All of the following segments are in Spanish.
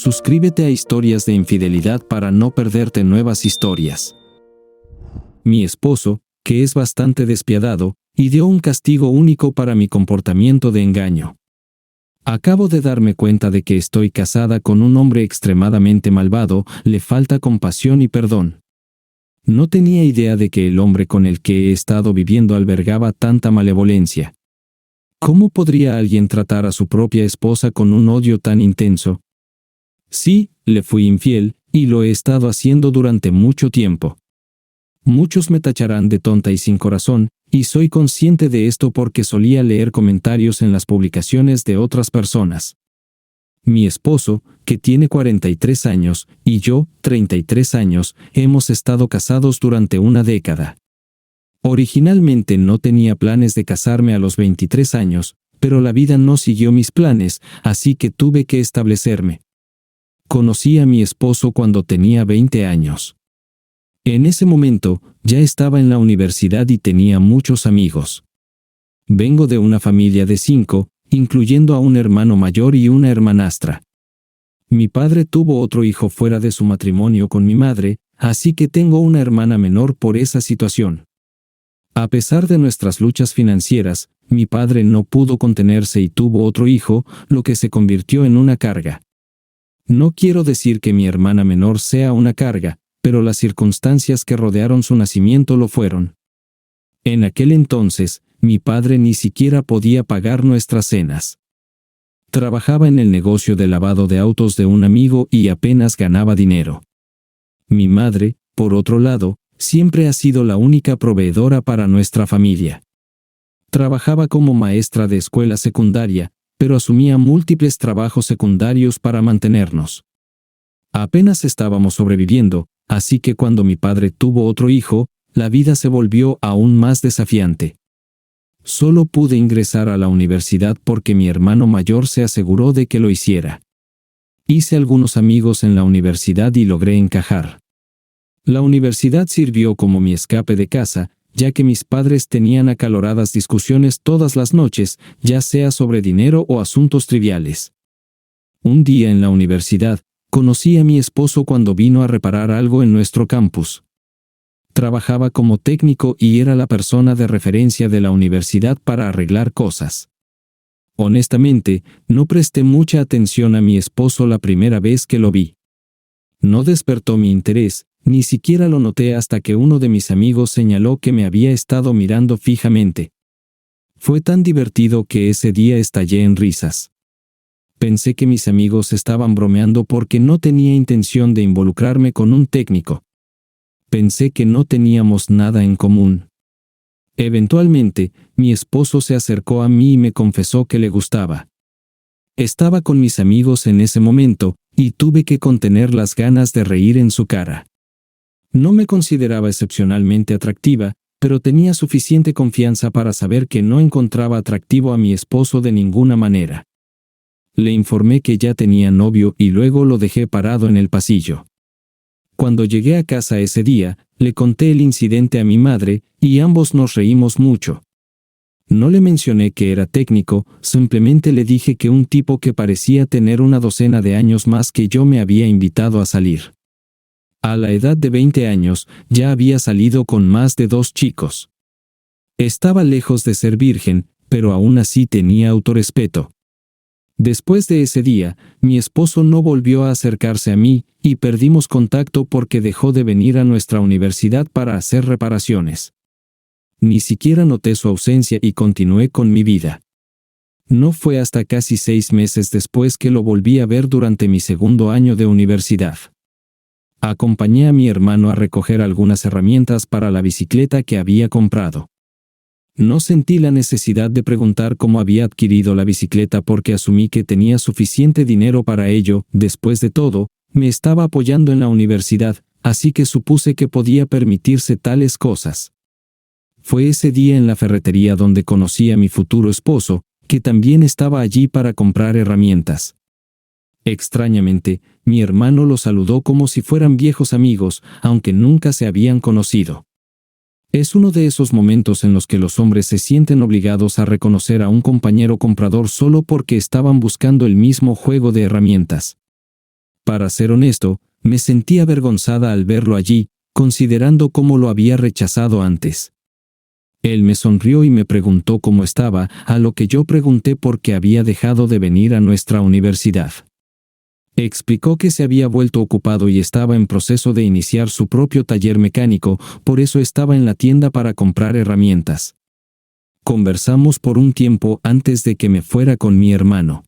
Suscríbete a Historias de Infidelidad para no perderte nuevas historias. Mi esposo, que es bastante despiadado, ideó un castigo único para mi comportamiento de engaño. Acabo de darme cuenta de que estoy casada con un hombre extremadamente malvado, le falta compasión y perdón. No tenía idea de que el hombre con el que he estado viviendo albergaba tanta malevolencia. ¿Cómo podría alguien tratar a su propia esposa con un odio tan intenso? Sí, le fui infiel, y lo he estado haciendo durante mucho tiempo. Muchos me tacharán de tonta y sin corazón, y soy consciente de esto porque solía leer comentarios en las publicaciones de otras personas. Mi esposo, que tiene 43 años, y yo, 33 años, hemos estado casados durante una década. Originalmente no tenía planes de casarme a los 23 años, pero la vida no siguió mis planes, así que tuve que establecerme. Conocí a mi esposo cuando tenía 20 años. En ese momento, ya estaba en la universidad y tenía muchos amigos. Vengo de una familia de 5, incluyendo a un hermano mayor y una hermanastra. Mi padre tuvo otro hijo fuera de su matrimonio con mi madre, así que tengo una hermana menor por esa situación. A pesar de nuestras luchas financieras, mi padre no pudo contenerse y tuvo otro hijo, lo que se convirtió en una carga. No quiero decir que mi hermana menor sea una carga, pero las circunstancias que rodearon su nacimiento lo fueron. En aquel entonces, mi padre ni siquiera podía pagar nuestras cenas. Trabajaba en el negocio de lavado de autos de un amigo y apenas ganaba dinero. Mi madre, por otro lado, siempre ha sido la única proveedora para nuestra familia. Trabajaba como maestra de escuela secundaria, pero asumía múltiples trabajos secundarios para mantenernos. Apenas estábamos sobreviviendo, así que cuando mi padre tuvo otro hijo, la vida se volvió aún más desafiante. Solo pude ingresar a la universidad porque mi hermano mayor se aseguró de que lo hiciera. Hice algunos amigos en la universidad y logré encajar. La universidad sirvió como mi escape de casa, ya que mis padres tenían acaloradas discusiones todas las noches, ya sea sobre dinero o asuntos triviales. Un día en la universidad, conocí a mi esposo cuando vino a reparar algo en nuestro campus. Trabajaba como técnico y era la persona de referencia de la universidad para arreglar cosas. Honestamente, no presté mucha atención a mi esposo la primera vez que lo vi. No despertó mi interés, ni siquiera lo noté hasta que uno de mis amigos señaló que me había estado mirando fijamente. Fue tan divertido que ese día estallé en risas. Pensé que mis amigos estaban bromeando porque no tenía intención de involucrarme con un técnico. Pensé que no teníamos nada en común. Eventualmente, mi esposo se acercó a mí y me confesó que le gustaba. Estaba con mis amigos en ese momento, y tuve que contener las ganas de reír en su cara. No me consideraba excepcionalmente atractiva, pero tenía suficiente confianza para saber que no encontraba atractivo a mi esposo de ninguna manera. Le informé que ya tenía novio y luego lo dejé parado en el pasillo. Cuando llegué a casa ese día, le conté el incidente a mi madre, y ambos nos reímos mucho. No le mencioné que era técnico, simplemente le dije que un tipo que parecía tener una docena de años más que yo me había invitado a salir. A la edad de 20 años, ya había salido con más de 2 chicos. Estaba lejos de ser virgen, pero aún así tenía autorrespeto. Después de ese día, mi esposo no volvió a acercarse a mí, y perdimos contacto porque dejó de venir a nuestra universidad para hacer reparaciones. Ni siquiera noté su ausencia y continué con mi vida. No fue hasta casi 6 meses después que lo volví a ver durante mi segundo año de universidad. Acompañé a mi hermano a recoger algunas herramientas para la bicicleta que había comprado. No sentí la necesidad de preguntar cómo había adquirido la bicicleta porque asumí que tenía suficiente dinero para ello. Después de todo, me estaba apoyando en la universidad, así que supuse que podía permitirse tales cosas. Fue ese día en la ferretería donde conocí a mi futuro esposo, que también estaba allí para comprar herramientas. Extrañamente, mi hermano lo saludó como si fueran viejos amigos, aunque nunca se habían conocido. Es uno de esos momentos en los que los hombres se sienten obligados a reconocer a un compañero comprador solo porque estaban buscando el mismo juego de herramientas. Para ser honesto, me sentí avergonzada al verlo allí, considerando cómo lo había rechazado antes. Él me sonrió y me preguntó cómo estaba, a lo que yo pregunté por qué había dejado de venir a nuestra universidad. Explicó que se había vuelto ocupado y estaba en proceso de iniciar su propio taller mecánico, por eso estaba en la tienda para comprar herramientas. Conversamos por un tiempo antes de que me fuera con mi hermano.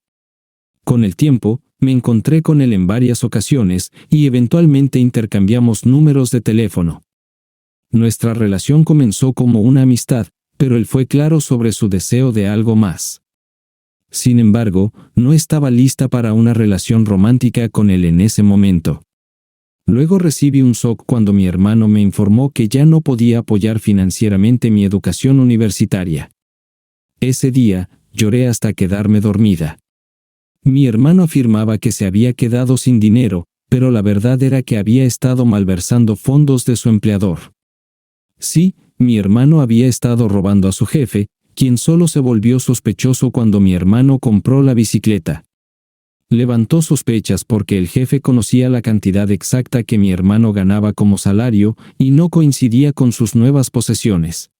Con el tiempo, me encontré con él en varias ocasiones y eventualmente intercambiamos números de teléfono. Nuestra relación comenzó como una amistad, pero él fue claro sobre su deseo de algo más. Sin embargo, no estaba lista para una relación romántica con él en ese momento. Luego recibí un shock cuando mi hermano me informó que ya no podía apoyar financieramente mi educación universitaria. Ese día, lloré hasta quedarme dormida. Mi hermano afirmaba que se había quedado sin dinero, pero la verdad era que había estado malversando fondos de su empleador. Sí, mi hermano había estado robando a su jefe, quien solo se volvió sospechoso cuando mi hermano compró la bicicleta. Levantó sospechas porque el jefe conocía la cantidad exacta que mi hermano ganaba como salario y no coincidía con sus nuevas posesiones.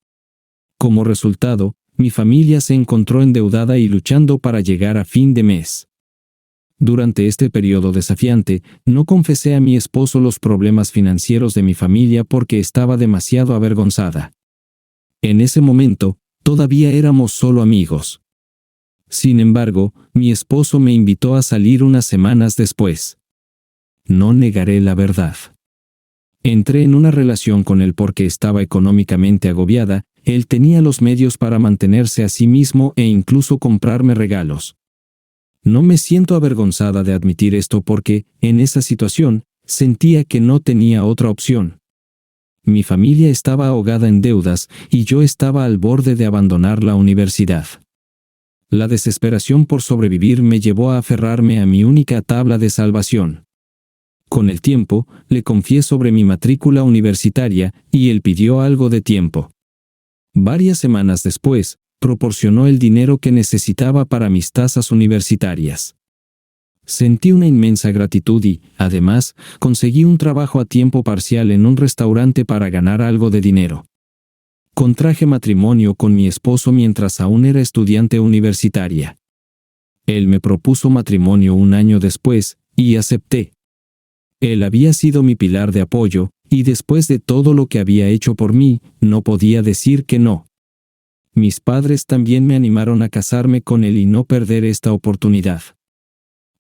Como resultado, mi familia se encontró endeudada y luchando para llegar a fin de mes. Durante este periodo desafiante, no confesé a mi esposo los problemas financieros de mi familia porque estaba demasiado avergonzada. En ese momento, todavía éramos solo amigos. Sin embargo, mi esposo me invitó a salir unas semanas después. No negaré la verdad. Entré en una relación con él porque estaba económicamente agobiada, él tenía los medios para mantenerse a sí mismo e incluso comprarme regalos. No me siento avergonzada de admitir esto porque, en esa situación, sentía que no tenía otra opción. Mi familia estaba ahogada en deudas y yo estaba al borde de abandonar la universidad. La desesperación por sobrevivir me llevó a aferrarme a mi única tabla de salvación. Con el tiempo, le confié sobre mi matrícula universitaria y él pidió algo de tiempo. Varias semanas después, proporcionó el dinero que necesitaba para mis tasas universitarias. Sentí una inmensa gratitud y, además, conseguí un trabajo a tiempo parcial en un restaurante para ganar algo de dinero. Contraje matrimonio con mi esposo mientras aún era estudiante universitaria. Él me propuso matrimonio un año después, y acepté. Él había sido mi pilar de apoyo, y después de todo lo que había hecho por mí, no podía decir que no. Mis padres también me animaron a casarme con él y no perder esta oportunidad.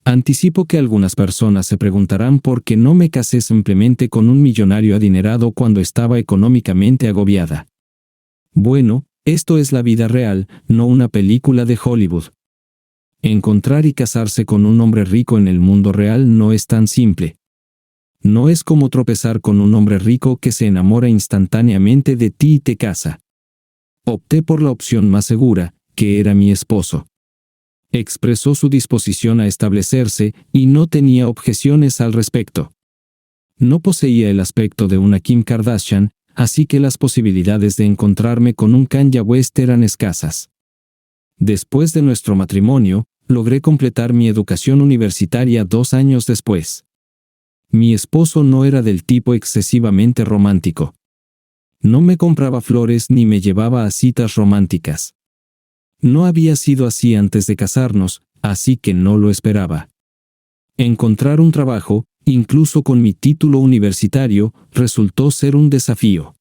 Anticipo que algunas personas se preguntarán por qué no me casé simplemente con un millonario adinerado cuando estaba económicamente agobiada. Bueno, esto es la vida real, no una película de Hollywood. Encontrar y casarse con un hombre rico en el mundo real no es tan simple. No es como tropezar con un hombre rico que se enamora instantáneamente de ti y te casa. Opté por la opción más segura, que era mi esposo. Expresó su disposición a establecerse y no tenía objeciones al respecto. No poseía el aspecto de una Kim Kardashian, así que las posibilidades de encontrarme con un Kanye West eran escasas. Después de nuestro matrimonio, logré completar mi educación universitaria 2 años después. Mi esposo no era del tipo excesivamente romántico. No me compraba flores ni me llevaba a citas románticas. No había sido así antes de casarnos, así que no lo esperaba. Encontrar un trabajo, incluso con mi título universitario, resultó ser un desafío.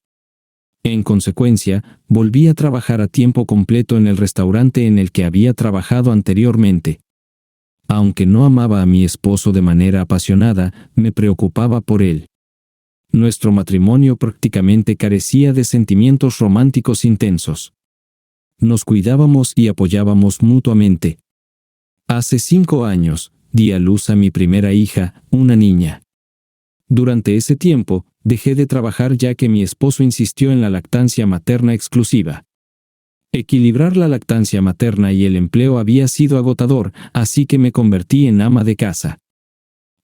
En consecuencia, volví a trabajar a tiempo completo en el restaurante en el que había trabajado anteriormente. Aunque no amaba a mi esposo de manera apasionada, me preocupaba por él. Nuestro matrimonio prácticamente carecía de sentimientos románticos intensos. Nos cuidábamos y apoyábamos mutuamente. Hace 5 años, di a luz a mi primera hija, una niña. Durante ese tiempo, dejé de trabajar ya que mi esposo insistió en la lactancia materna exclusiva. Equilibrar la lactancia materna y el empleo había sido agotador, así que me convertí en ama de casa.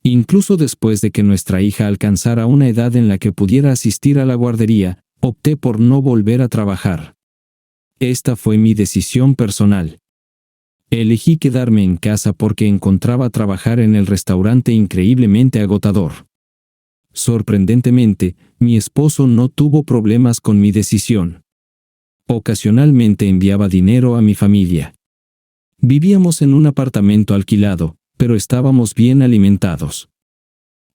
Incluso después de que nuestra hija alcanzara una edad en la que pudiera asistir a la guardería, opté por no volver a trabajar. Esta fue mi decisión personal. Elegí quedarme en casa porque encontraba trabajar en el restaurante increíblemente agotador. Sorprendentemente, mi esposo no tuvo problemas con mi decisión. Ocasionalmente enviaba dinero a mi familia. Vivíamos en un apartamento alquilado, pero estábamos bien alimentados.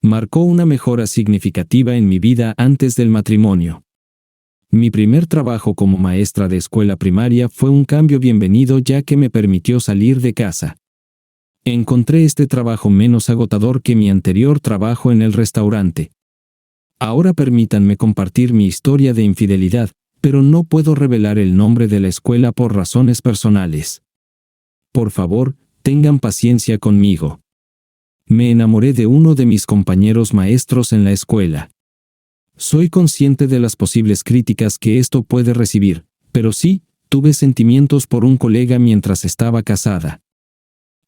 Marcó una mejora significativa en mi vida antes del matrimonio. Mi primer trabajo como maestra de escuela primaria fue un cambio bienvenido ya que me permitió salir de casa. Encontré este trabajo menos agotador que mi anterior trabajo en el restaurante. Ahora permítanme compartir mi historia de infidelidad, pero no puedo revelar el nombre de la escuela por razones personales. Por favor, tengan paciencia conmigo. Me enamoré de uno de mis compañeros maestros en la escuela. Soy consciente de las posibles críticas que esto puede recibir, pero sí, tuve sentimientos por un colega mientras estaba casada.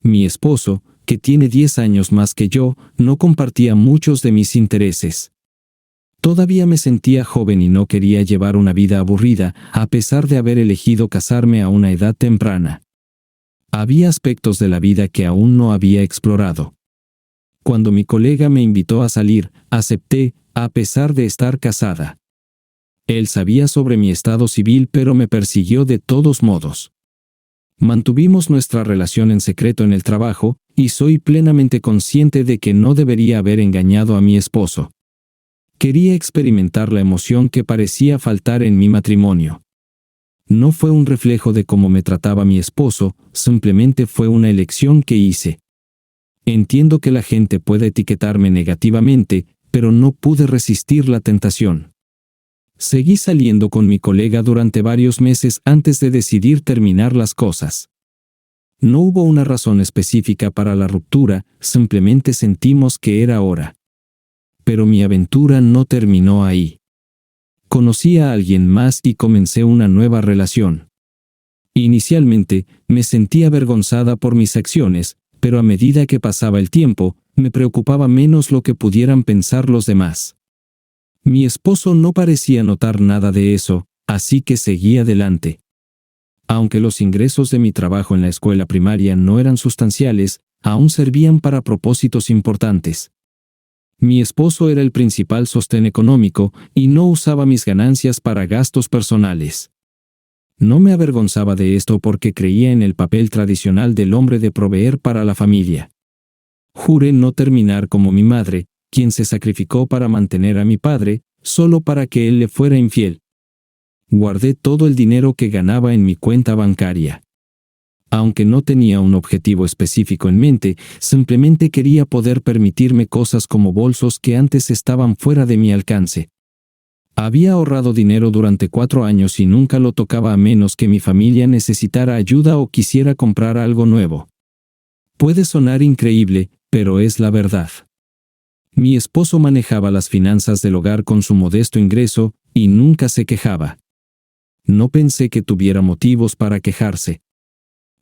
Mi esposo, que tiene 10 años más que yo, no compartía muchos de mis intereses. Todavía me sentía joven y no quería llevar una vida aburrida, a pesar de haber elegido casarme a una edad temprana. Había aspectos de la vida que aún no había explorado. Cuando mi colega me invitó a salir, acepté, a pesar de estar casada. Él sabía sobre mi estado civil pero me persiguió de todos modos. Mantuvimos nuestra relación en secreto en el trabajo, y soy plenamente consciente de que no debería haber engañado a mi esposo. Quería experimentar la emoción que parecía faltar en mi matrimonio. No fue un reflejo de cómo me trataba mi esposo, simplemente fue una elección que hice. Entiendo que la gente puede etiquetarme negativamente, pero no pude resistir la tentación. Seguí saliendo con mi colega durante varios meses antes de decidir terminar las cosas. No hubo una razón específica para la ruptura, simplemente sentimos que era hora. Pero mi aventura no terminó ahí. Conocí a alguien más y comencé una nueva relación. Inicialmente, me sentí avergonzada por mis acciones, pero a medida que pasaba el tiempo, me preocupaba menos lo que pudieran pensar los demás. Mi esposo no parecía notar nada de eso, así que seguí adelante. Aunque los ingresos de mi trabajo en la escuela primaria no eran sustanciales, aún servían para propósitos importantes. Mi esposo era el principal sostén económico y no usaba mis ganancias para gastos personales. No me avergonzaba de esto porque creía en el papel tradicional del hombre de proveer para la familia. Juré no terminar como mi madre, quien se sacrificó para mantener a mi padre, solo para que él le fuera infiel. Guardé todo el dinero que ganaba en mi cuenta bancaria. Aunque no tenía un objetivo específico en mente, simplemente quería poder permitirme cosas como bolsos que antes estaban fuera de mi alcance. Había ahorrado dinero durante 4 años y nunca lo tocaba a menos que mi familia necesitara ayuda o quisiera comprar algo nuevo. Puede sonar increíble, pero es la verdad. Mi esposo manejaba las finanzas del hogar con su modesto ingreso, y nunca se quejaba. No pensé que tuviera motivos para quejarse.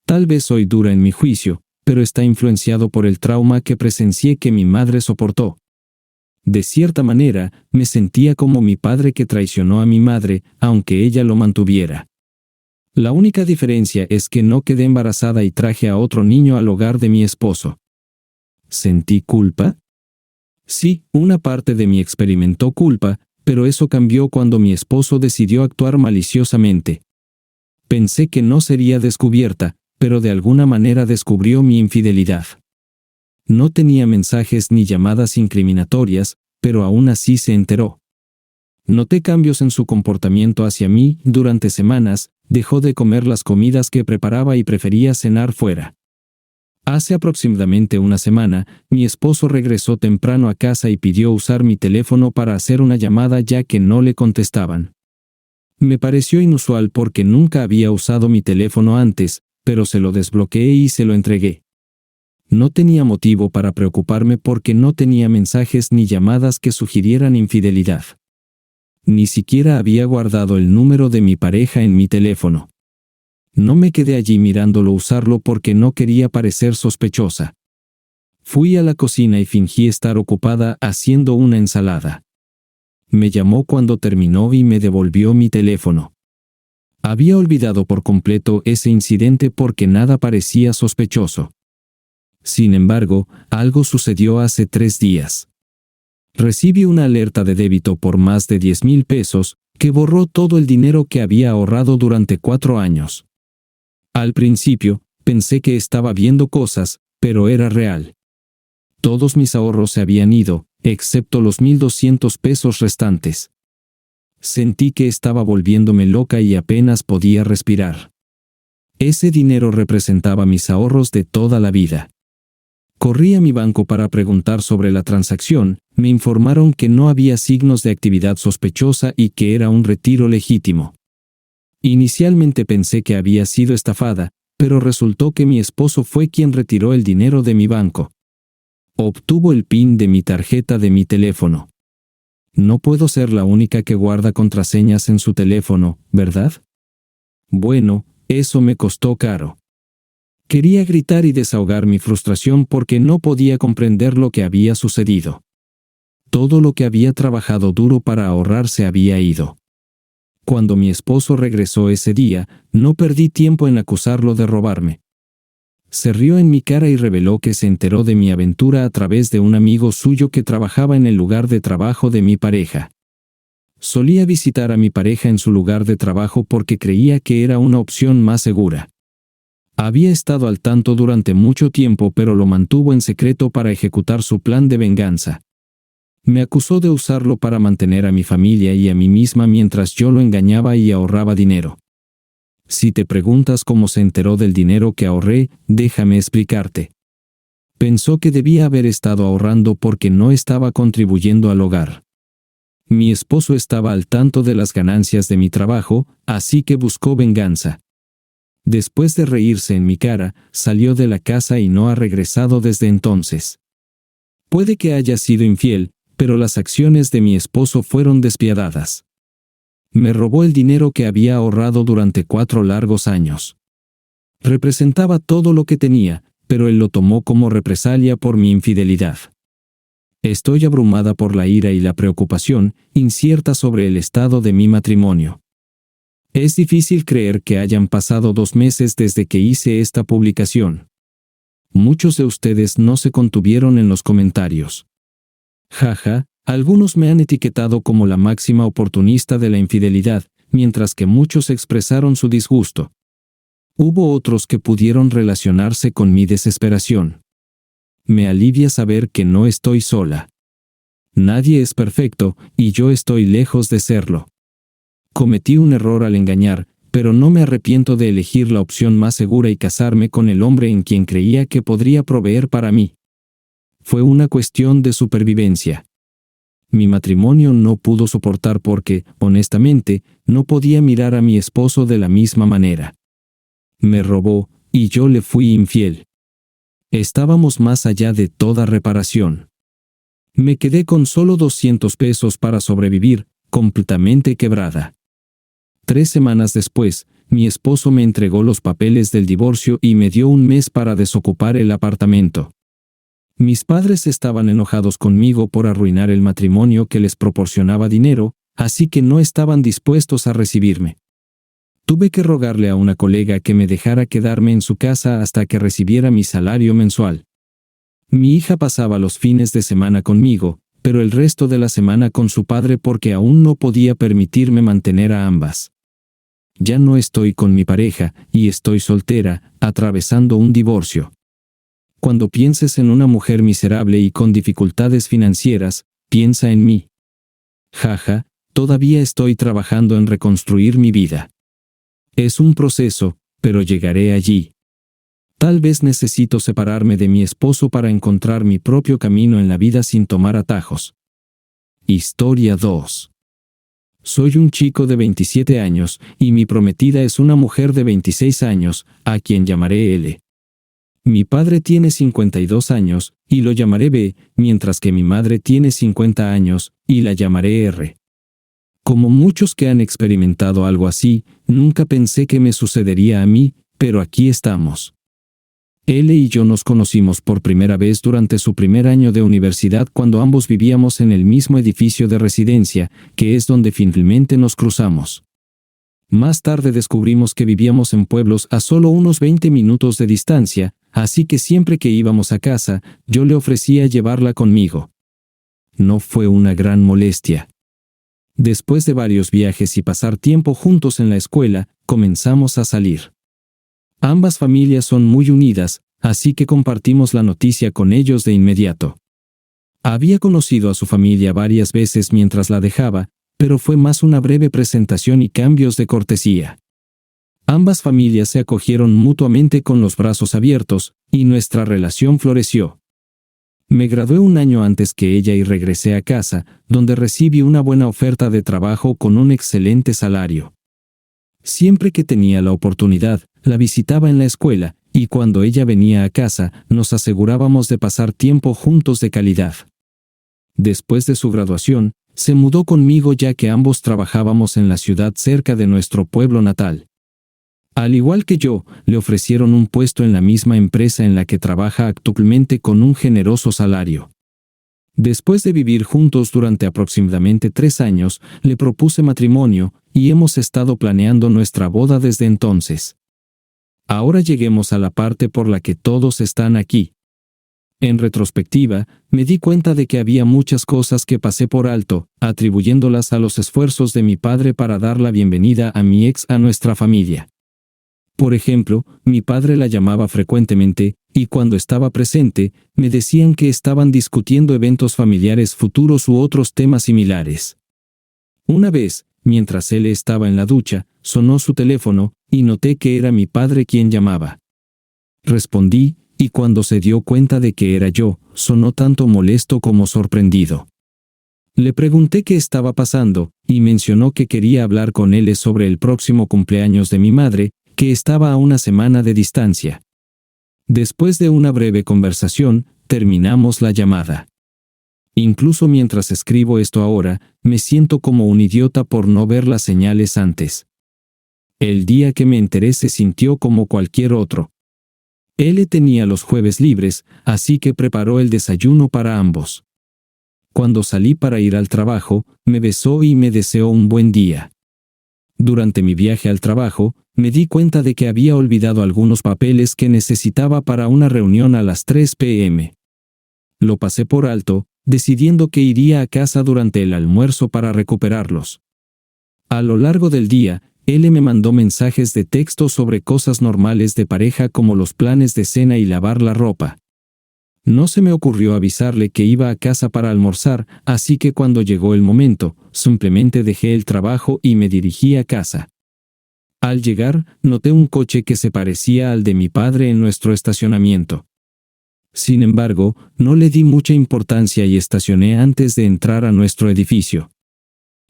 Tal vez soy dura en mi juicio, pero está influenciado por el trauma que presencié que mi madre soportó. De cierta manera, me sentía como mi padre que traicionó a mi madre, aunque ella lo mantuviera. La única diferencia es que no quedé embarazada y traje a otro niño al hogar de mi esposo. ¿Sentí culpa? Sí, una parte de mí experimentó culpa, pero eso cambió cuando mi esposo decidió actuar maliciosamente. Pensé que no sería descubierta, pero de alguna manera descubrió mi infidelidad. No tenía mensajes ni llamadas incriminatorias, pero aún así se enteró. Noté cambios en su comportamiento hacia mí. Durante semanas, dejó de comer las comidas que preparaba y prefería cenar fuera. Hace aproximadamente una semana, mi esposo regresó temprano a casa y pidió usar mi teléfono para hacer una llamada ya que no le contestaban. Me pareció inusual porque nunca había usado mi teléfono antes, pero se lo desbloqueé y se lo entregué. No tenía motivo para preocuparme porque no tenía mensajes ni llamadas que sugirieran infidelidad. Ni siquiera había guardado el número de mi pareja en mi teléfono. No me quedé allí mirándolo usarlo porque no quería parecer sospechosa. Fui a la cocina y fingí estar ocupada haciendo una ensalada. Me llamó cuando terminó y me devolvió mi teléfono. Había olvidado por completo ese incidente porque nada parecía sospechoso. Sin embargo, algo sucedió hace 3 días. Recibí una alerta de débito por más de 10,000 pesos, que borró todo el dinero que había ahorrado durante 4 años. Al principio, pensé que estaba viendo cosas, pero era real. Todos mis ahorros se habían ido, excepto los 1,200 pesos restantes. Sentí que estaba volviéndome loca y apenas podía respirar. Ese dinero representaba mis ahorros de toda la vida. Corrí a mi banco para preguntar sobre la transacción, me informaron que no había signos de actividad sospechosa y que era un retiro legítimo. Inicialmente pensé que había sido estafada, pero resultó que mi esposo fue quien retiró el dinero de mi banco. Obtuvo el PIN de mi tarjeta de mi teléfono. No puedo ser la única que guarda contraseñas en su teléfono, ¿verdad? Bueno, eso me costó caro. Quería gritar y desahogar mi frustración porque no podía comprender lo que había sucedido. Todo lo que había trabajado duro para ahorrar se había ido. Cuando mi esposo regresó ese día, no perdí tiempo en acusarlo de robarme. Se rió en mi cara y reveló que se enteró de mi aventura a través de un amigo suyo que trabajaba en el lugar de trabajo de mi pareja. Solía visitar a mi pareja en su lugar de trabajo porque creía que era una opción más segura. Había estado al tanto durante mucho tiempo, pero lo mantuvo en secreto para ejecutar su plan de venganza. Me acusó de usarlo para mantener a mi familia y a mí misma mientras yo lo engañaba y ahorraba dinero. Si te preguntas cómo se enteró del dinero que ahorré, déjame explicarte. Pensó que debía haber estado ahorrando porque no estaba contribuyendo al hogar. Mi esposo estaba al tanto de las ganancias de mi trabajo, así que buscó venganza. Después de reírse en mi cara, salió de la casa y no ha regresado desde entonces. Puede que haya sido infiel, pero las acciones de mi esposo fueron despiadadas. Me robó el dinero que había ahorrado durante 4 largos años. Representaba todo lo que tenía, pero él lo tomó como represalia por mi infidelidad. Estoy abrumada por la ira y la preocupación, incierta sobre el estado de mi matrimonio. Es difícil creer que hayan pasado 2 meses desde que hice esta publicación. Muchos de ustedes no se contuvieron en los comentarios. Jaja, algunos me han etiquetado como la máxima oportunista de la infidelidad, mientras que muchos expresaron su disgusto. Hubo otros que pudieron relacionarse con mi desesperación. Me alivia saber que no estoy sola. Nadie es perfecto, y yo estoy lejos de serlo. Cometí un error al engañar, pero no me arrepiento de elegir la opción más segura y casarme con el hombre en quien creía que podría proveer para mí. Fue una cuestión de supervivencia. Mi matrimonio no pudo soportar porque, honestamente, no podía mirar a mi esposo de la misma manera. Me robó, y yo le fui infiel. Estábamos más allá de toda reparación. Me quedé con solo 200 pesos para sobrevivir, completamente quebrada. 3 semanas después, mi esposo me entregó los papeles del divorcio y me dio un mes para desocupar el apartamento. Mis padres estaban enojados conmigo por arruinar el matrimonio que les proporcionaba dinero, así que no estaban dispuestos a recibirme. Tuve que rogarle a una colega que me dejara quedarme en su casa hasta que recibiera mi salario mensual. Mi hija pasaba los fines de semana conmigo, pero el resto de la semana con su padre porque aún no podía permitirme mantener a ambas. Ya no estoy con mi pareja, y estoy soltera, atravesando un divorcio. Cuando pienses en una mujer miserable y con dificultades financieras, piensa en mí. Jaja, todavía estoy trabajando en reconstruir mi vida. Es un proceso, pero llegaré allí. Tal vez necesito separarme de mi esposo para encontrar mi propio camino en la vida sin tomar atajos. Historia 2. Soy un chico de 27 años, y mi prometida es una mujer de 26 años, a quien llamaré L. Mi padre tiene 52 años, y lo llamaré B, mientras que mi madre tiene 50 años, y la llamaré R. Como muchos que han experimentado algo así, nunca pensé que me sucedería a mí, pero aquí estamos. L y yo nos conocimos por primera vez durante su primer año de universidad cuando ambos vivíamos en el mismo edificio de residencia, que es donde finalmente nos cruzamos. Más tarde descubrimos que vivíamos en pueblos a solo unos 20 minutos de distancia, así que siempre que íbamos a casa, yo le ofrecía llevarla conmigo. No fue una gran molestia. Después de varios viajes y pasar tiempo juntos en la escuela, comenzamos a salir. Ambas familias son muy unidas, así que compartimos la noticia con ellos de inmediato. Había conocido a su familia varias veces mientras la dejaba, pero fue más una breve presentación y cambios de cortesía. Ambas familias se acogieron mutuamente con los brazos abiertos, y nuestra relación floreció. Me gradué un año antes que ella y regresé a casa, donde recibí una buena oferta de trabajo con un excelente salario. Siempre que tenía la oportunidad, la visitaba en la escuela, y cuando ella venía a casa, nos asegurábamos de pasar tiempo juntos de calidad. Después de su graduación, se mudó conmigo ya que ambos trabajábamos en la ciudad cerca de nuestro pueblo natal. Al igual que yo, le ofrecieron un puesto en la misma empresa en la que trabaja actualmente con un generoso salario. Después de vivir juntos durante aproximadamente 3 años, le propuse matrimonio, y hemos estado planeando nuestra boda desde entonces. Ahora lleguemos a la parte por la que todos están aquí. En retrospectiva, me di cuenta de que había muchas cosas que pasé por alto, atribuyéndolas a los esfuerzos de mi padre para dar la bienvenida a mi ex a nuestra familia. Por ejemplo, mi padre la llamaba frecuentemente, y cuando estaba presente, me decían que estaban discutiendo eventos familiares futuros u otros temas similares. Una vez, mientras él estaba en la ducha, sonó su teléfono, y noté que era mi padre quien llamaba. Respondí, y cuando se dio cuenta de que era yo, sonó tanto molesto como sorprendido. Le pregunté qué estaba pasando, y mencionó que quería hablar con él sobre el próximo cumpleaños de mi madre, que estaba a una semana de distancia. Después de una breve conversación, terminamos la llamada. Incluso mientras escribo esto ahora, me siento como un idiota por no ver las señales antes. El día que me enteré se sintió como cualquier otro. Él tenía los jueves libres, así que preparó el desayuno para ambos. Cuando salí para ir al trabajo, me besó y me deseó un buen día. Durante mi viaje al trabajo, me di cuenta de que había olvidado algunos papeles que necesitaba para una reunión a las 3 p.m. Lo pasé por alto, decidiendo que iría a casa durante el almuerzo para recuperarlos. A lo largo del día, él me mandó mensajes de texto sobre cosas normales de pareja como los planes de cena y lavar la ropa. No se me ocurrió avisarle que iba a casa para almorzar, así que cuando llegó el momento, simplemente dejé el trabajo y me dirigí a casa. Al llegar, noté un coche que se parecía al de mi padre en nuestro estacionamiento. Sin embargo, no le di mucha importancia y estacioné antes de entrar a nuestro edificio.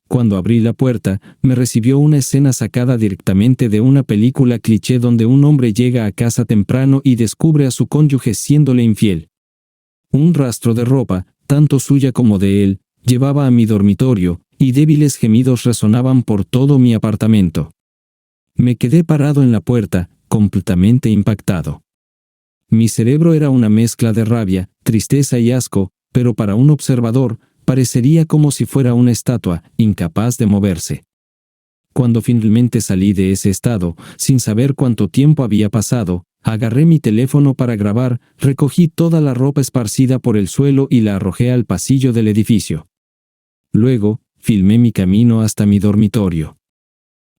Cuando abrí la puerta, me recibió una escena sacada directamente de una película cliché donde un hombre llega a casa temprano y descubre a su cónyuge siéndole infiel. Un rastro de ropa, tanto suya como de él, llevaba a mi dormitorio, y débiles gemidos resonaban por todo mi apartamento. Me quedé parado en la puerta, completamente impactado. Mi cerebro era una mezcla de rabia, tristeza y asco, pero para un observador, parecería como si fuera una estatua, incapaz de moverse. Cuando finalmente salí de ese estado, sin saber cuánto tiempo había pasado, agarré mi teléfono para grabar, recogí toda la ropa esparcida por el suelo y la arrojé al pasillo del edificio. Luego, filmé mi camino hasta mi dormitorio.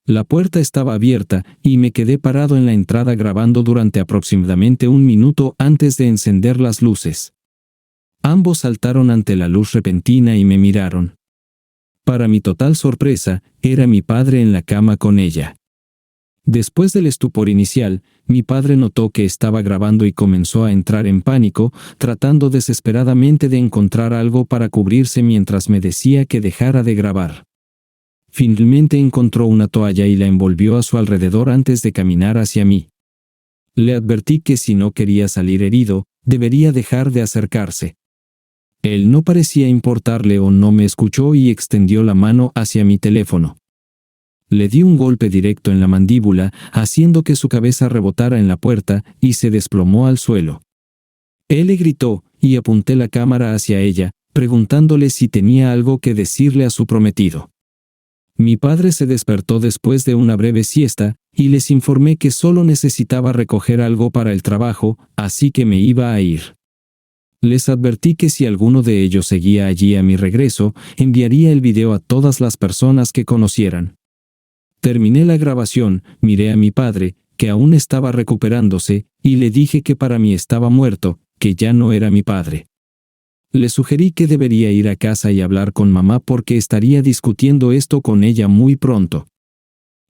La puerta estaba abierta, y me quedé parado en la entrada grabando durante aproximadamente 1 minuto antes de encender las luces. Ambos saltaron ante la luz repentina y me miraron. Para mi total sorpresa, era mi padre en la cama con ella. Después del estupor inicial, mi padre notó que estaba grabando y comenzó a entrar en pánico, tratando desesperadamente de encontrar algo para cubrirse mientras me decía que dejara de grabar. Finalmente encontró una toalla y la envolvió a su alrededor antes de caminar hacia mí. Le advertí que si no quería salir herido, debería dejar de acercarse. Él no parecía importarle o no me escuchó y extendió la mano hacia mi teléfono. Le di un golpe directo en la mandíbula, haciendo que su cabeza rebotara en la puerta y se desplomó al suelo. Él le gritó, y apunté la cámara hacia ella, preguntándole si tenía algo que decirle a su prometido. Mi padre se despertó después de una breve siesta, y les informé que solo necesitaba recoger algo para el trabajo, así que me iba a ir. Les advertí que si alguno de ellos seguía allí a mi regreso, enviaría el video a todas las personas que conocieran. Terminé la grabación, miré a mi padre, que aún estaba recuperándose, y le dije que para mí estaba muerto, que ya no era mi padre. Le sugerí que debería ir a casa y hablar con mamá porque estaría discutiendo esto con ella muy pronto.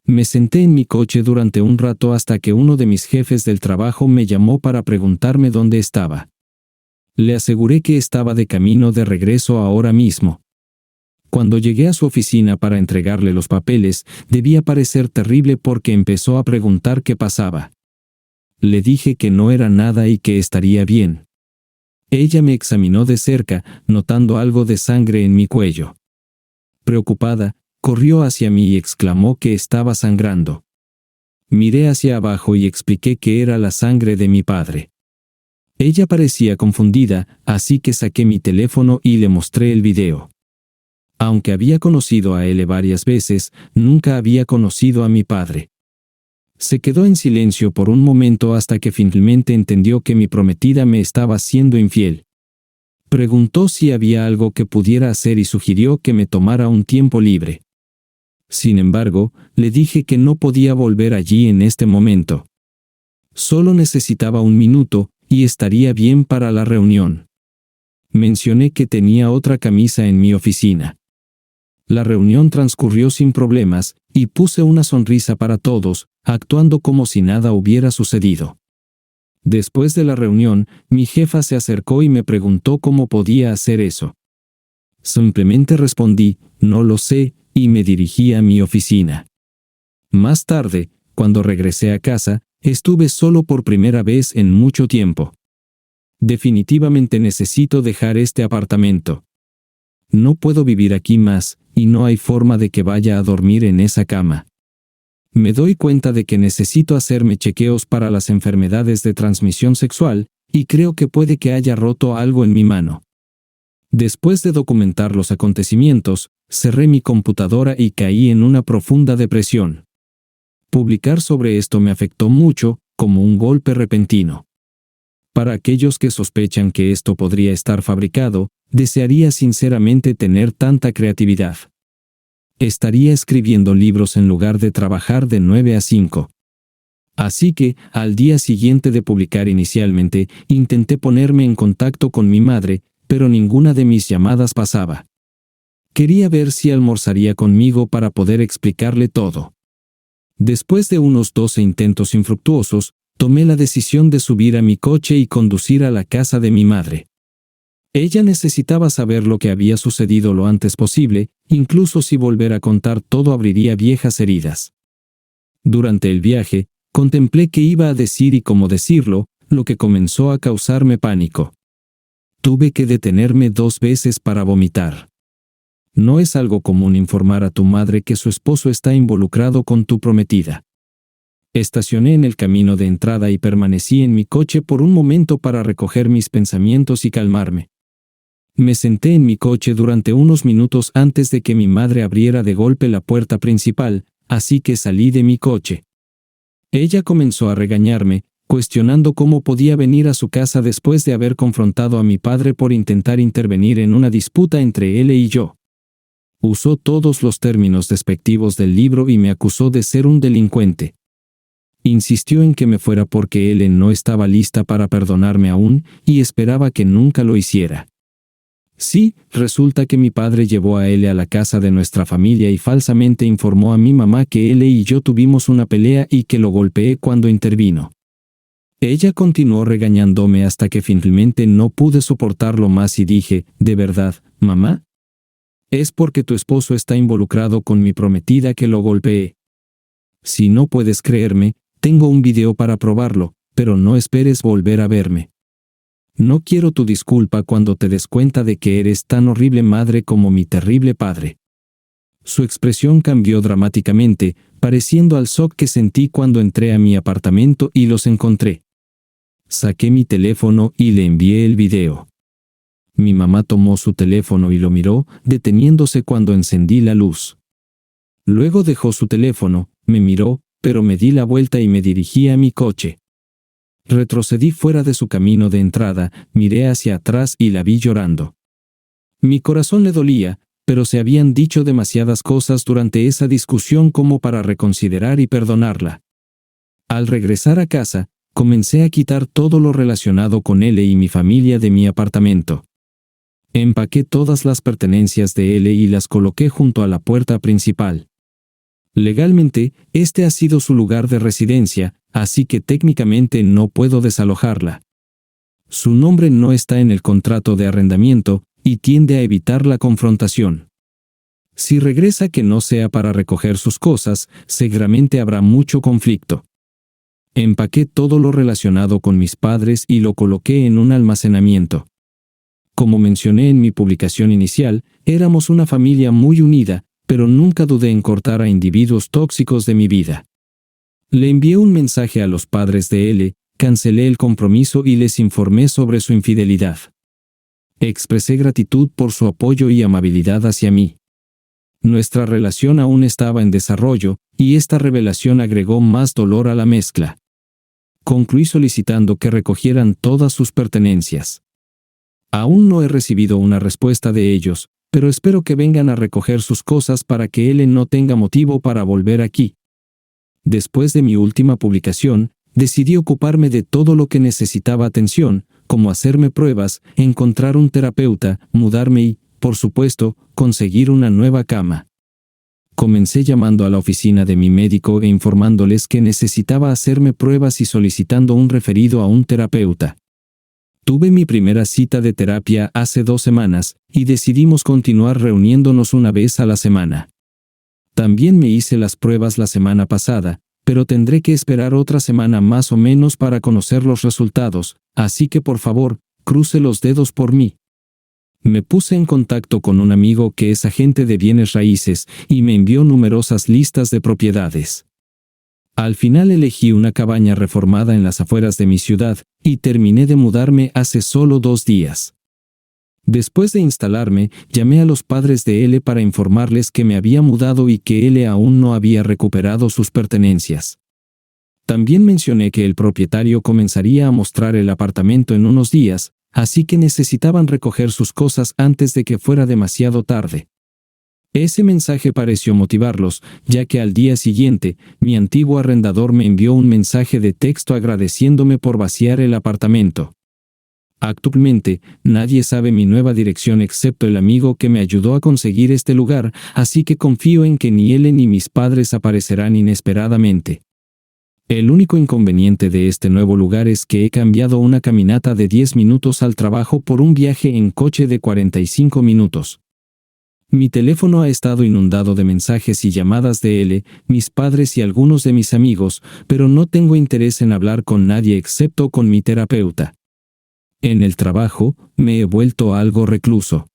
Me senté en mi coche durante un rato hasta que uno de mis jefes del trabajo me llamó para preguntarme dónde estaba. Le aseguré que estaba de camino de regreso ahora mismo. Cuando llegué a su oficina para entregarle los papeles, debía parecer terrible porque empezó a preguntar qué pasaba. Le dije que no era nada y que estaría bien. Ella me examinó de cerca, notando algo de sangre en mi cuello. Preocupada, corrió hacia mí y exclamó que estaba sangrando. Miré hacia abajo y expliqué que era la sangre de mi padre. Ella parecía confundida, así que saqué mi teléfono y le mostré el video. Aunque había conocido a él varias veces, nunca había conocido a mi padre. Se quedó en silencio por un momento hasta que finalmente entendió que mi prometida me estaba siendo infiel. Preguntó si había algo que pudiera hacer y sugirió que me tomara un tiempo libre. Sin embargo, le dije que no podía volver allí en este momento. Solo necesitaba un minuto, y estaría bien para la reunión. Mencioné que tenía otra camisa en mi oficina. La reunión transcurrió sin problemas, y puse una sonrisa para todos, actuando como si nada hubiera sucedido. Después de la reunión, mi jefa se acercó y me preguntó cómo podía hacer eso. Simplemente respondí, no lo sé, y me dirigí a mi oficina. Más tarde, cuando regresé a casa, estuve solo por primera vez en mucho tiempo. Definitivamente necesito dejar este apartamento. No puedo vivir aquí más, y no hay forma de que vaya a dormir en esa cama. Me doy cuenta de que necesito hacerme chequeos para las enfermedades de transmisión sexual, y creo que puede que haya roto algo en mi mano. Después de documentar los acontecimientos, cerré mi computadora y caí en una profunda depresión. Publicar sobre esto me afectó mucho, como un golpe repentino. Para aquellos que sospechan que esto podría estar fabricado, desearía sinceramente tener tanta creatividad. Estaría escribiendo libros en lugar de trabajar de 9 a 5. Así que, al día siguiente de publicar inicialmente, intenté ponerme en contacto con mi madre, pero ninguna de mis llamadas pasaba. Quería ver si almorzaría conmigo para poder explicarle todo. Después de unos 12 intentos infructuosos, tomé la decisión de subir a mi coche y conducir a la casa de mi madre. Ella necesitaba saber lo que había sucedido lo antes posible, incluso si volver a contar todo abriría viejas heridas. Durante el viaje, contemplé qué iba a decir y cómo decirlo, lo que comenzó a causarme pánico. Tuve que detenerme 2 veces para vomitar. No es algo común informar a tu madre que su esposo está involucrado con tu prometida. Estacioné en el camino de entrada y permanecí en mi coche por un momento para recoger mis pensamientos y calmarme. Me senté en mi coche durante unos minutos antes de que mi madre abriera de golpe la puerta principal, así que salí de mi coche. Ella comenzó a regañarme, cuestionando cómo podía venir a su casa después de haber confrontado a mi padre por intentar intervenir en una disputa entre él y yo. Usó todos los términos despectivos del libro y me acusó de ser un delincuente. Insistió en que me fuera porque Ellen no estaba lista para perdonarme aún, y esperaba que nunca lo hiciera. Sí, resulta que mi padre llevó a Ellen a la casa de nuestra familia y falsamente informó a mi mamá que Ellen y yo tuvimos una pelea y que lo golpeé cuando intervino. Ella continuó regañándome hasta que finalmente no pude soportarlo más y dije, ¿de verdad, mamá? Es porque tu esposo está involucrado con mi prometida que lo golpeé. Si no puedes creerme, tengo un video para probarlo, pero no esperes volver a verme. No quiero tu disculpa cuando te des cuenta de que eres tan horrible madre como mi terrible padre. Su expresión cambió dramáticamente, pareciendo al shock que sentí cuando entré a mi apartamento y los encontré. Saqué mi teléfono y le envié el video. Mi mamá tomó su teléfono y lo miró, deteniéndose cuando encendí la luz. Luego dejó su teléfono, me miró, pero me di la vuelta y me dirigí a mi coche. Retrocedí fuera de su camino de entrada, miré hacia atrás y la vi llorando. Mi corazón le dolía, pero se habían dicho demasiadas cosas durante esa discusión como para reconsiderar y perdonarla. Al regresar a casa, comencé a quitar todo lo relacionado con él y mi familia de mi apartamento. Empaqué todas las pertenencias de él y las coloqué junto a la puerta principal. Legalmente, este ha sido su lugar de residencia, así que técnicamente no puedo desalojarla. Su nombre no está en el contrato de arrendamiento y tiende a evitar la confrontación. Si regresa que no sea para recoger sus cosas, seguramente habrá mucho conflicto. Empaqué todo lo relacionado con mis padres y lo coloqué en un almacenamiento. Como mencioné en mi publicación inicial, éramos una familia muy unida, pero nunca dudé en cortar a individuos tóxicos de mi vida. Le envié un mensaje a los padres de él, cancelé el compromiso y les informé sobre su infidelidad. Expresé gratitud por su apoyo y amabilidad hacia mí. Nuestra relación aún estaba en desarrollo, y esta revelación agregó más dolor a la mezcla. Concluí solicitando que recogieran todas sus pertenencias. Aún no he recibido una respuesta de ellos, pero espero que vengan a recoger sus cosas para que él no tenga motivo para volver aquí. Después de mi última publicación, decidí ocuparme de todo lo que necesitaba atención, como hacerme pruebas, encontrar un terapeuta, mudarme y, por supuesto, conseguir una nueva cama. Comencé llamando a la oficina de mi médico e informándoles que necesitaba hacerme pruebas y solicitando un referido a un terapeuta. Tuve mi primera cita de terapia hace 2 semanas, y decidimos continuar reuniéndonos una vez a la semana. También me hice las pruebas la semana pasada, pero tendré que esperar otra semana más o menos para conocer los resultados, así que por favor, cruce los dedos por mí. Me puse en contacto con un amigo que es agente de bienes raíces y me envió numerosas listas de propiedades. Al final elegí una cabaña reformada en las afueras de mi ciudad y terminé de mudarme hace solo 2 días. Después de instalarme, llamé a los padres de él para informarles que me había mudado y que él aún no había recuperado sus pertenencias. También mencioné que el propietario comenzaría a mostrar el apartamento en unos días, así que necesitaban recoger sus cosas antes de que fuera demasiado tarde. Ese mensaje pareció motivarlos, ya que al día siguiente, mi antiguo arrendador me envió un mensaje de texto agradeciéndome por vaciar el apartamento. Actualmente, nadie sabe mi nueva dirección excepto el amigo que me ayudó a conseguir este lugar, así que confío en que ni él ni mis padres aparecerán inesperadamente. El único inconveniente de este nuevo lugar es que he cambiado una caminata de 10 minutos al trabajo por un viaje en coche de 45 minutos. Mi teléfono ha estado inundado de mensajes y llamadas de él, mis padres y algunos de mis amigos, pero no tengo interés en hablar con nadie excepto con mi terapeuta. En el trabajo, me he vuelto algo recluso.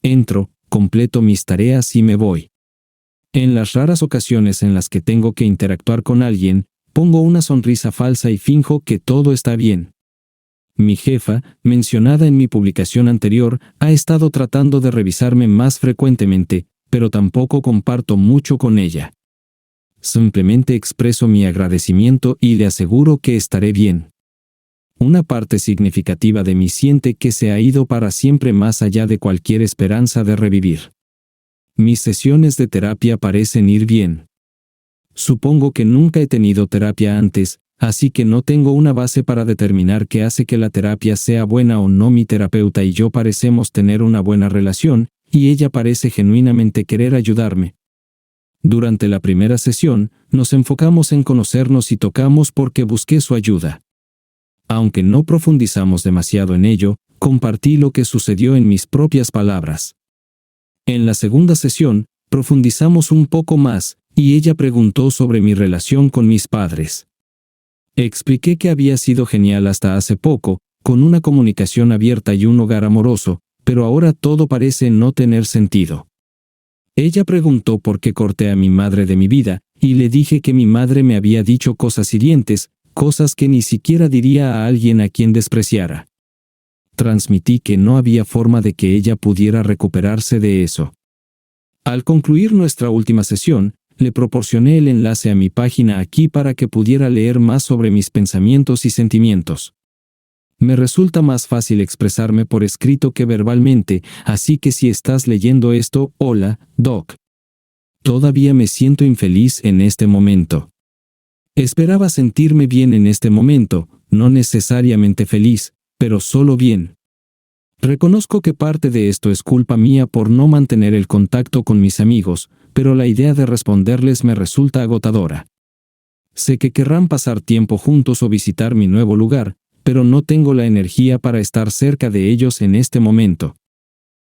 Entro, completo mis tareas y me voy. En las raras ocasiones en las que tengo que interactuar con alguien, pongo una sonrisa falsa y finjo que todo está bien. Mi jefa, mencionada en mi publicación anterior, ha estado tratando de revisarme más frecuentemente, pero tampoco comparto mucho con ella. Simplemente expreso mi agradecimiento y le aseguro que estaré bien. Una parte significativa de mí siente que se ha ido para siempre más allá de cualquier esperanza de revivir. Mis sesiones de terapia parecen ir bien. Supongo que nunca he tenido terapia antes, así que no tengo una base para determinar qué hace que la terapia sea buena o no. Mi terapeuta y yo parecemos tener una buena relación, y ella parece genuinamente querer ayudarme. Durante la primera sesión, nos enfocamos en conocernos y tocamos porque busqué su ayuda. Aunque no profundizamos demasiado en ello, compartí lo que sucedió en mis propias palabras. En la segunda sesión, profundizamos un poco más, y ella preguntó sobre mi relación con mis padres. Expliqué que había sido genial hasta hace poco, con una comunicación abierta y un hogar amoroso, pero ahora todo parece no tener sentido. Ella preguntó por qué corté a mi madre de mi vida, y le dije que mi madre me había dicho cosas hirientes, cosas que ni siquiera diría a alguien a quien despreciara. Transmití que no había forma de que ella pudiera recuperarse de eso. Al concluir nuestra última sesión, le proporcioné el enlace a mi página aquí para que pudiera leer más sobre mis pensamientos y sentimientos. Me resulta más fácil expresarme por escrito que verbalmente, así que si estás leyendo esto, hola, Doc. Todavía me siento infeliz en este momento. Esperaba sentirme bien en este momento, no necesariamente feliz, pero solo bien. Reconozco que parte de esto es culpa mía por no mantener el contacto con mis amigos, pero la idea de responderles me resulta agotadora. Sé que querrán pasar tiempo juntos o visitar mi nuevo lugar, pero no tengo la energía para estar cerca de ellos en este momento.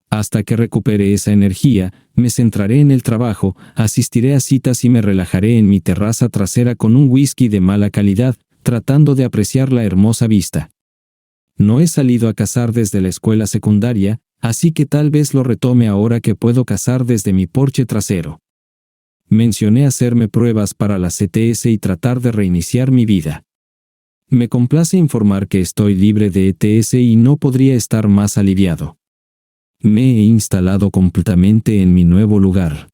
Hasta que recupere esa energía, me centraré en el trabajo, asistiré a citas y me relajaré en mi terraza trasera con un whisky de mala calidad, tratando de apreciar la hermosa vista. No he salido a cazar desde la escuela secundaria, así que tal vez lo retome ahora que puedo cazar desde mi porche trasero. Mencioné hacerme pruebas para la ETS y tratar de reiniciar mi vida. Me complace informar que estoy libre de ETS y no podría estar más aliviado. Me he instalado completamente en mi nuevo lugar.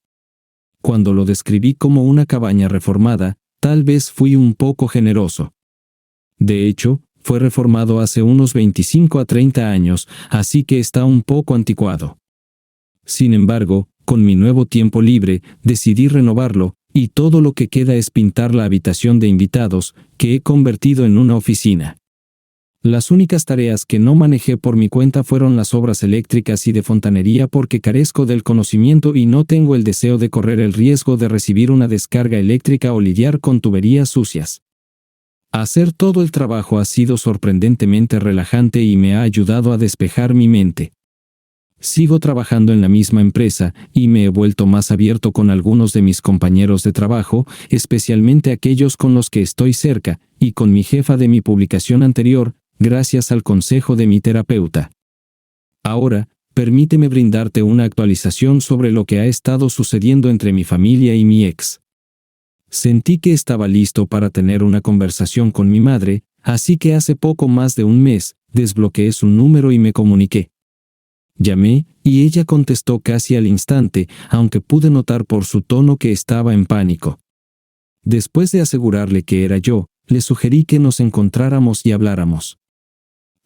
Cuando lo describí como una cabaña reformada, tal vez fui un poco generoso. De hecho, fue reformado hace unos 25 a 30 años, así que está un poco anticuado. Sin embargo, con mi nuevo tiempo libre, decidí renovarlo, y todo lo que queda es pintar la habitación de invitados, que he convertido en una oficina. Las únicas tareas que no manejé por mi cuenta fueron las obras eléctricas y de fontanería porque carezco del conocimiento y no tengo el deseo de correr el riesgo de recibir una descarga eléctrica o lidiar con tuberías sucias. Hacer todo el trabajo ha sido sorprendentemente relajante y me ha ayudado a despejar mi mente. Sigo trabajando en la misma empresa y me he vuelto más abierto con algunos de mis compañeros de trabajo, especialmente aquellos con los que estoy cerca, y con mi jefa de mi publicación anterior, gracias al consejo de mi terapeuta. Ahora, permíteme brindarte una actualización sobre lo que ha estado sucediendo entre mi familia y mi ex. Sentí que estaba listo para tener una conversación con mi madre, así que hace poco más de un mes, desbloqueé su número y me comuniqué. Llamé, y ella contestó casi al instante, aunque pude notar por su tono que estaba en pánico. Después de asegurarle que era yo, le sugerí que nos encontráramos y habláramos.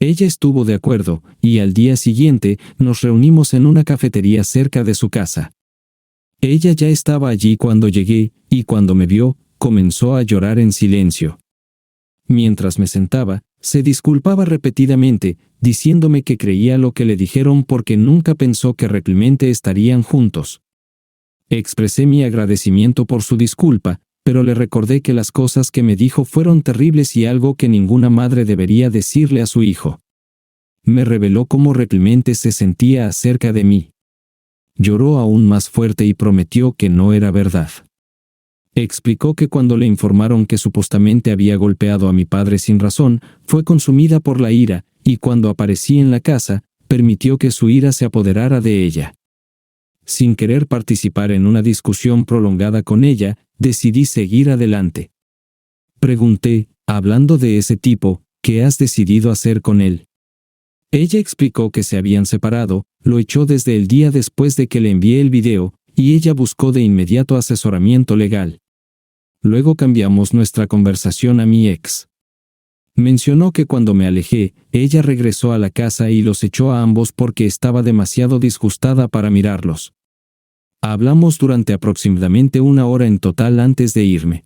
Ella estuvo de acuerdo, y al día siguiente nos reunimos en una cafetería cerca de su casa. Ella ya estaba allí cuando llegué, y cuando me vio, comenzó a llorar en silencio. Mientras me sentaba, se disculpaba repetidamente, diciéndome que creía lo que le dijeron porque nunca pensó que realmente estarían juntos. Expresé mi agradecimiento por su disculpa, pero le recordé que las cosas que me dijo fueron terribles y algo que ninguna madre debería decirle a su hijo. Me reveló cómo realmente se sentía acerca de mí. Lloró aún más fuerte y prometió que no era verdad. Explicó que cuando le informaron que supuestamente había golpeado a mi padre sin razón, fue consumida por la ira, y cuando aparecí en la casa, permitió que su ira se apoderara de ella. Sin querer participar en una discusión prolongada con ella, decidí seguir adelante. Pregunté, hablando de ese tipo, ¿qué has decidido hacer con él? Ella explicó que se habían separado, lo echó desde el día después de que le envié el video, y ella buscó de inmediato asesoramiento legal. Luego cambiamos nuestra conversación a mi ex. Mencionó que cuando me alejé, ella regresó a la casa y los echó a ambos porque estaba demasiado disgustada para mirarlos. Hablamos durante aproximadamente 1 hora en total antes de irme.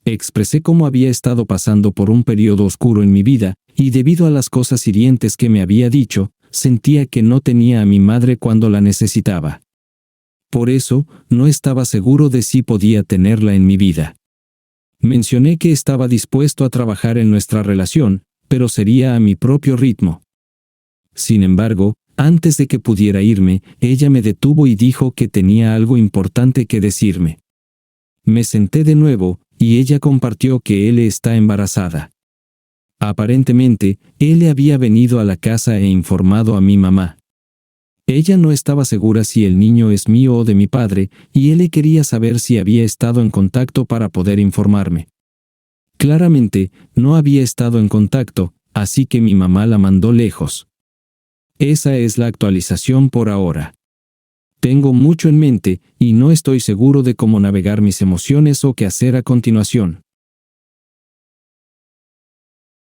Expresé cómo había estado pasando por un periodo oscuro en mi vida, y debido a las cosas hirientes que me había dicho, sentía que no tenía a mi madre cuando la necesitaba. Por eso, no estaba seguro de si podía tenerla en mi vida. Mencioné que estaba dispuesto a trabajar en nuestra relación, pero sería a mi propio ritmo. Sin embargo, antes de que pudiera irme, ella me detuvo y dijo que tenía algo importante que decirme. Me senté de nuevo, y ella compartió que él está embarazada. Aparentemente, él había venido a la casa e informado a mi mamá. Ella no estaba segura si el niño es mío o de mi padre, y él quería saber si había estado en contacto para poder informarme. Claramente, no había estado en contacto, así que mi mamá la mandó lejos. Esa es la actualización por ahora. Tengo mucho en mente y no estoy seguro de cómo navegar mis emociones o qué hacer a continuación.